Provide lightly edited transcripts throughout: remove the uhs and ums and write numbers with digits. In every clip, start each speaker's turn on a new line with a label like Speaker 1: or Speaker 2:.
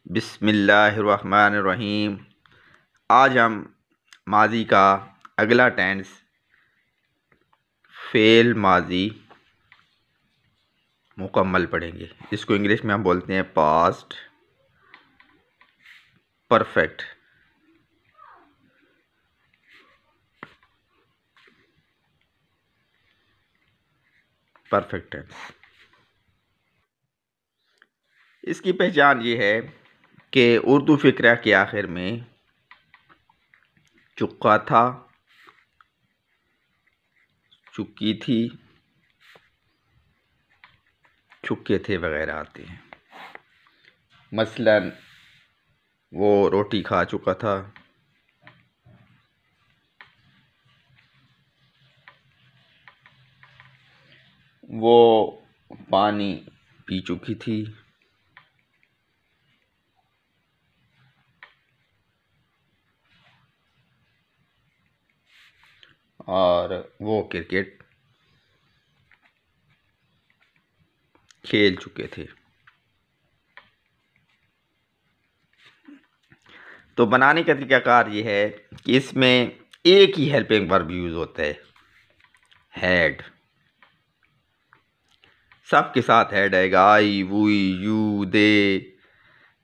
Speaker 1: बिस्मिल्लाहिर्रहमानिर्रहीम। आज हम माजी का अगला टेंस फेल माजी मुकम्मल पढ़ेंगे। इसको इंग्लिश में हम बोलते हैं पास्ट परफेक्ट। Perfect tense. इसकी पहचान ये है कि उर्दू फ़िक्रा के आखिर में चुका था, चुकी थी, चुके थे वगैरह आते हैं। मसलन वो रोटी खा चुका था, वो पानी पी चुकी थी, और वो क्रिकेट खेल चुके थे। तो बनाने का तरीकाकार ये है कि इसमें एक ही हेल्पिंग वर्ब यूज़ होता है, हैड। सबके साथ हैड आएगा, आई, वुई, यू, दे,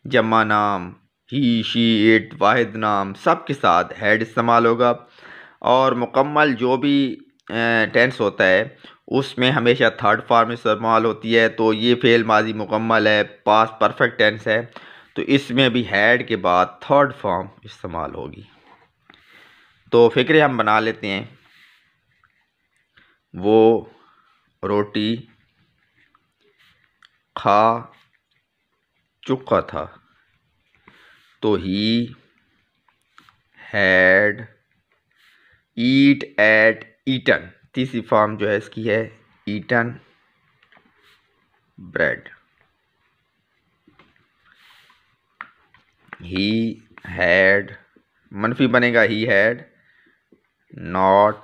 Speaker 1: जमा नाम, ही, शी, इट, वाहिद नाम, सबके साथ हैड इस्तेमाल होगा। और मुकम्मल जो भी टेंस होता है उसमें हमेशा थर्ड फॉर्म इस्तेमाल होती है। तो ये फेल माजी मुकम्मल है, पास्ट परफेक्ट टेंस है, तो इसमें भी हैड के बाद थर्ड फॉर्म इस्तेमाल होगी। तो फ़िक्रे हम बना लेते हैं। वो रोटी खा चुका था, तो he had eat ate eaten. तीसरी फॉर्म जो है इसकी है ईटन ब्रेड। ही हैड मनफी बनेगा, he had not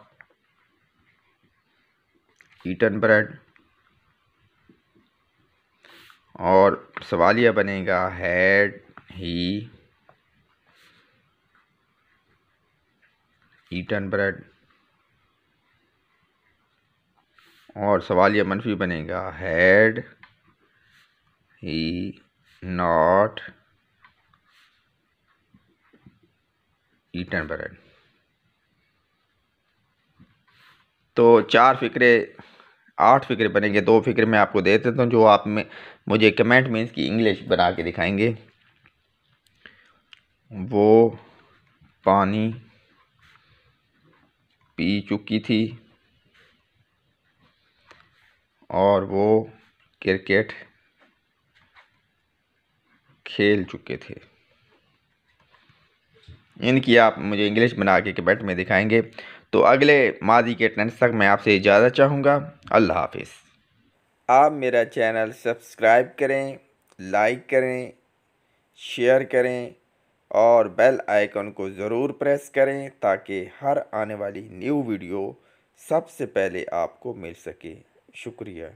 Speaker 1: eaten bread. और सवालिया बनेगा, हैड ही ईटन ब्रेड। और सवालिया मनफी बनेगा, had he not eaten bread. तो 8 फ़िक्रे बनेंगे। 2 फ़िक्रे मैं आपको दे देता हूँ जो आप में मुझे कमेंट में इसकी इंग्लिश बना के दिखाएंगे। वो पानी पी चुकी थी, और वो क्रिकेट खेल चुके थे। इनकी आप मुझे इंग्लिश बना के कमेंट में दिखाएंगे। तो अगले माजी के टेंस तक मैं आपसे इजाज़त चाहूँगा। अल्लाह हाफिज़। आप मेरा चैनल सब्सक्राइब करें, लाइक करें, शेयर करें और बेल आइकन को ज़रूर प्रेस करें ताकि हर आने वाली न्यू वीडियो सबसे पहले आपको मिल सके। शुक्रिया।